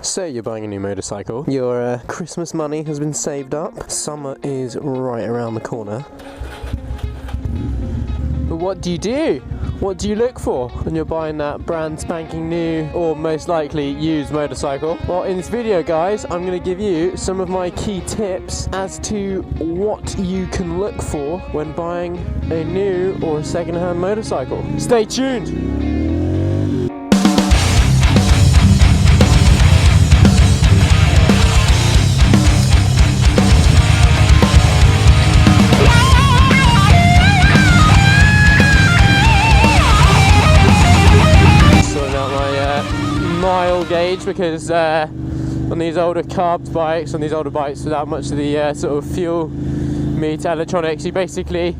So you're buying a new motorcycle, your Christmas money has been saved up, summer is right around the corner. But what do you do? What do you look for when you're buying that brand spanking new or most likely used motorcycle? Well, in this video guys, I'm going to give you some of my key tips as to what you can look for when buying a new or a second-hand motorcycle. Stay tuned! Mile gauge, because on these older carbed bikes, on these older bikes without much of the sort of fuel meter electronics, you basically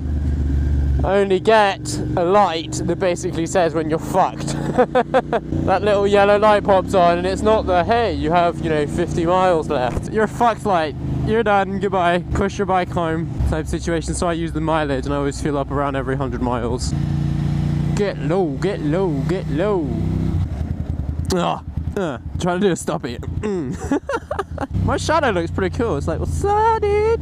only get a light that basically says when you're fucked. That little yellow light pops on and it's not the hey, you have 50 miles left. You're a fucked light. You're done, goodbye, push your bike home type situation. So I use the mileage and I always fill up around every 100 miles. Get low, get low, get low. Trying to do a stop it. My shadow looks pretty cool. It's like, what's that, dude?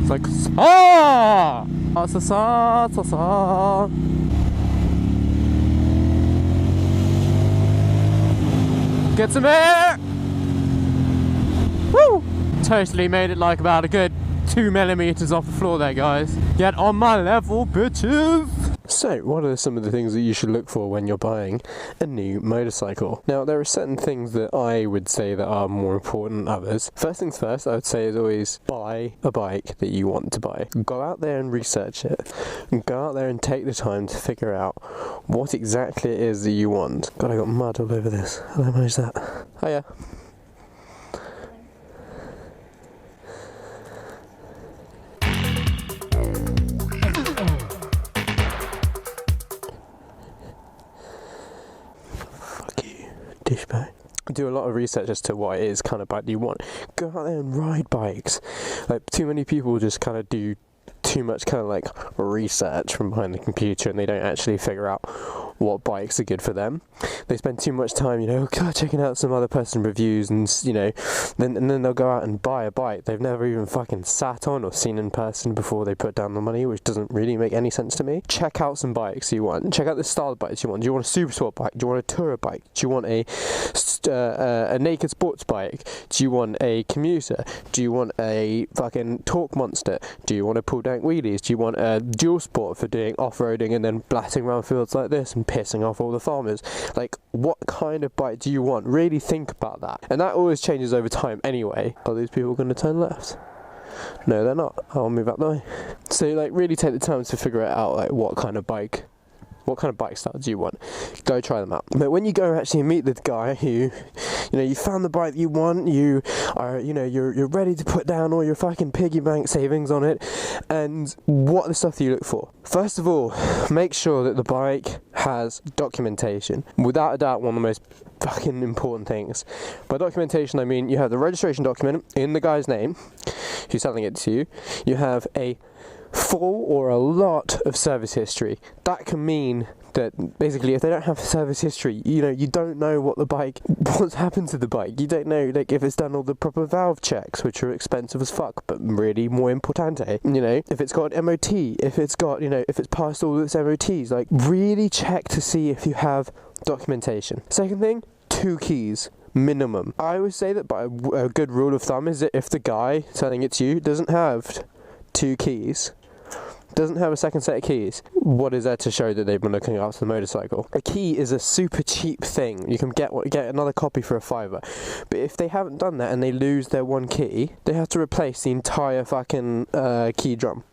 It's like, sa sa sa sa. Get some air. Woo! Totally made it like about a good 2 millimeters off the floor there, guys. Get on my level, bitches. So, what are some of the things that you should look for when you're buying a new motorcycle? Now, there are certain things that I would say that are more important than others. First things first, I would say is always buy a bike that you want to buy. Go out there and research it. Go out there and take the time to figure out what exactly it is that you want. God, I got mud all over this. How did I manage that? Hiya. Do a lot of research as to what it is kind of bike you want. Go out there and ride bikes. Like, too many people just kind of do too much kind of like research from behind the computer and they don't actually figure out what bikes are good for them. They spend too much time, checking out some other person's reviews and, then they'll go out and buy a bike they've never even fucking sat on or seen in person before they put down the money, which doesn't really make any sense to me. Check out some bikes you want. Check out the style of bikes you want. Do you want a super sport bike? Do you want a tourer bike? Do you want a naked sports bike? Do you want a commuter? Do you want a fucking torque monster? Do you want to pull down wheelies? Do you want a dual sport for doing off-roading and then blasting around fields like this and pissing off all the farmers? Like, what kind of bike do you want? Really think about that. And that always changes over time anyway. Are these people going to turn left? No, they're not. I'll move up the way. So, really take the time to figure it out, what kind of bike style do you want? Go try them out. But when you go actually meet the guy who, you found the bike that you want, you are, you're ready to put down all your fucking piggy bank savings on it, and what are the stuff that you look for? First of all, make sure that the bike has documentation. Without a doubt, one of the most fucking important things. By documentation, I mean you have the registration document in the guy's name who's selling it to you. You have a full or a lot of service history. That can mean that basically if they don't have service history, you don't know what's happened to the bike. You don't know if it's done all the proper valve checks, which are expensive as fuck, but really more importante. If it's got an MOT, if it's got, if it's passed all its MOTs, really check to see if you have documentation. Second thing, 2 keys. Minimum. I always say that by a good rule of thumb is that if the guy selling it to you doesn't have 2 keys, doesn't have a second set of keys, what is there to show that they've been looking after the motorcycle? A key is a super cheap thing. You can get another copy for $5. But if they haven't done that and they lose their 1 key, they have to replace the entire fucking key drum,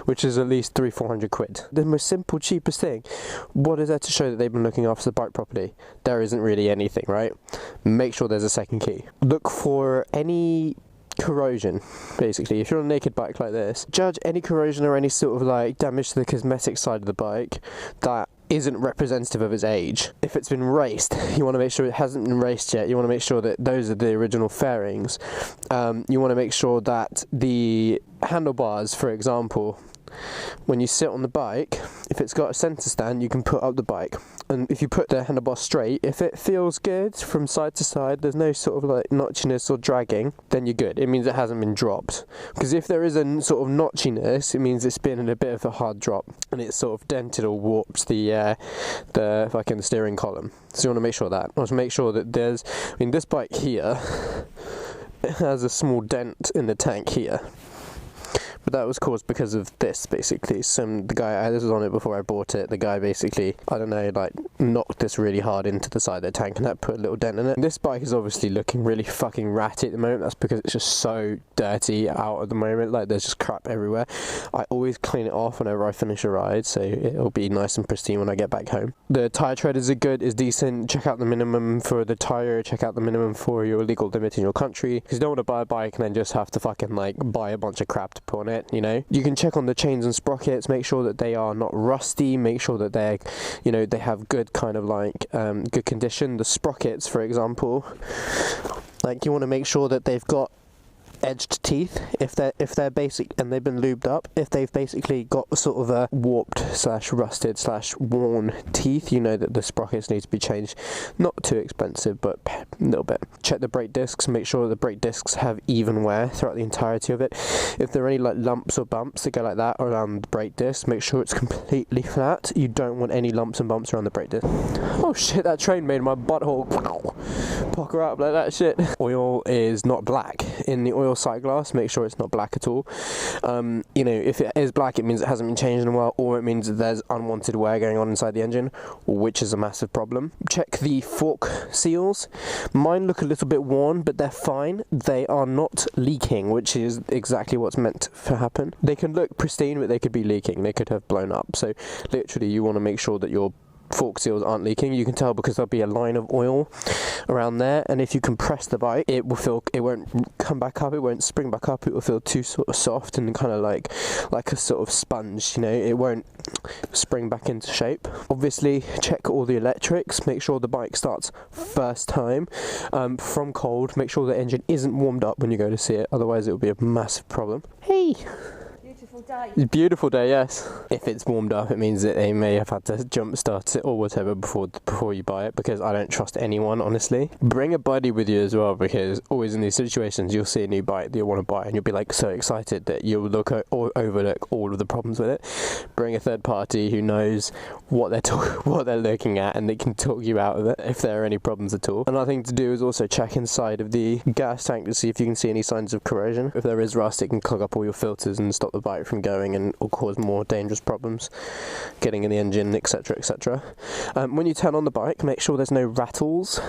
which is at least 300-400 quid. The most simple, cheapest thing. What is there to show that they've been looking after the bike properly? There isn't really anything, right? Make sure there's a second key. Look for any corrosion, basically. If you're on a naked bike like this, judge any corrosion or any sort of damage to the cosmetic side of the bike that isn't representative of its age. If it's been raced, you want to make sure it hasn't been raced yet. You want to make sure that those are the original fairings. You want to make sure that the handlebars, for example, when you sit on the bike, if it's got a centre stand, you can put up the bike. And if you put the handlebar straight, if it feels good from side to side, there's no sort of like notchiness or dragging, then you're good. It means it hasn't been dropped. Because if there is a sort of notchiness, it means it's been in a bit of a hard drop and it's sort of dented or warped the fucking steering column. So you want to make sure of that. You want to make sure that there's, I mean, this bike here, it has a small dent in the tank here. But that was caused because of this, basically. The guy, this was on it before I bought it, the guy basically, I don't know, like, knocked this really hard into the side of the tank and that put a little dent in it. And this bike is obviously looking really fucking ratty at the moment. That's because it's just so dirty out at the moment, like there's just crap everywhere. I always clean it off whenever I finish a ride, so it'll be nice and pristine when I get back home. The tyre tread is good, is decent. Check out the minimum for the tyre, check out the minimum for your legal limit in your country, because you don't want to buy a bike and then just have to fucking like buy a bunch of crap to put on it, you know. You can check on the chains and sprockets, make sure that they are not rusty, make sure that they're, you know, they have good kind of like good condition. The sprockets, for example, like you want to make sure that they've got edged teeth if they're basic and they've been lubed up. If they've basically got sort of a warped slash rusted slash worn teeth, you know that the sprockets need to be changed. Not too expensive, but a little bit. Check the brake discs, make sure the brake discs have even wear throughout the entirety of it. If there are any like lumps or bumps that go like that around the brake disc, make sure it's completely flat. You don't want any lumps and bumps around the brake disc. Oh shit, that train made my butthole pucker up like that shit. Oil is not black. In the oil sight glass, make sure it's not black at all. You know, if it is black, it means it hasn't been changed in a while, or it means that there's unwanted wear going on inside the engine, which is a massive problem. Check the fork seals. Mine look a little bit worn, but they're fine. They are not leaking, which is exactly what's meant to happen. They can look pristine, but they could be leaking. They could have blown up. So literally you want to make sure that your fork seals aren't leaking. You can tell because there'll be a line of oil around there, and if you compress the bike, it won't come back up, it won't spring back up, it will feel too sort of soft and kind of like a sort of sponge, you know, it won't spring back into shape. Obviously check all the electrics, make sure the bike starts first time from cold, make sure the engine isn't warmed up when you go to see it, otherwise it will be a massive problem. Hey! Day. It's a beautiful day, yes. If it's warmed up, it means that they may have had to jump start it or whatever before you buy it, because I don't trust anyone, honestly. Bring a buddy with you as well, because always in these situations you'll see a new bike that you want to buy and you'll be like so excited that you'll overlook all of the problems with it. Bring a third party who knows what they're looking at, and they can talk you out of it if there are any problems at all. Another thing to do is also check inside of the gas tank to see if you can see any signs of corrosion. If there is rust, it can clog up all your filters and stop the bike from going and will cause more dangerous problems getting in the engine, etc, etc. When you turn on the bike, make sure there's no rattles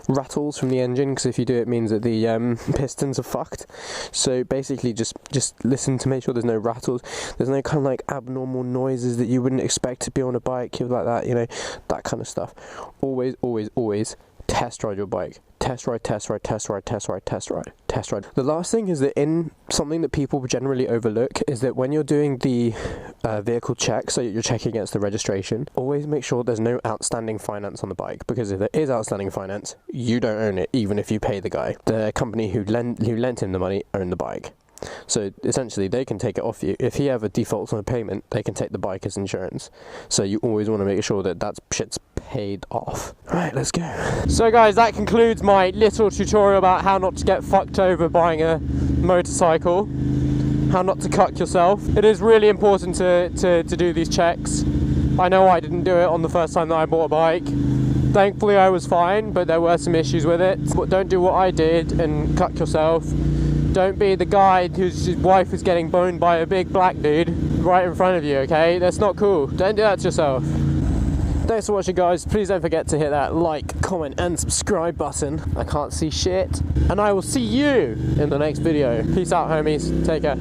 from the engine, because if you do, it means that the pistons are fucked. So basically just listen to make sure there's no rattles, there's no kind of like abnormal noises that you wouldn't expect to be on a bike, like that, you know, that kind of stuff. Always test ride your bike. Test ride. The last thing is that in something that people generally overlook is that when you're doing the vehicle check, so you're checking against the registration, always make sure there's no outstanding finance on the bike, because if there is outstanding finance, you don't own it, even if you pay the guy. The company who lent him the money own the bike. So essentially they can take it off you. If he ever defaults on a payment, they can take the bike as insurance. So you always want to make sure that that shit's paid off. Right, let's go. So guys, that concludes my little tutorial about how not to get fucked over buying a motorcycle, how not to cuck yourself. It is really important to do these checks. I know I didn't do it on the first time that I bought a bike. Thankfully I was fine, but there were some issues with it. But don't do what I did and cuck yourself. Don't be the guy whose wife is getting boned by a big black dude right in front of you, okay? That's not cool. Don't do that to yourself. Thanks for watching, guys. Please don't forget to hit that like, comment and subscribe button. I can't see shit. And I will see you in the next video. Peace out, homies. Take care.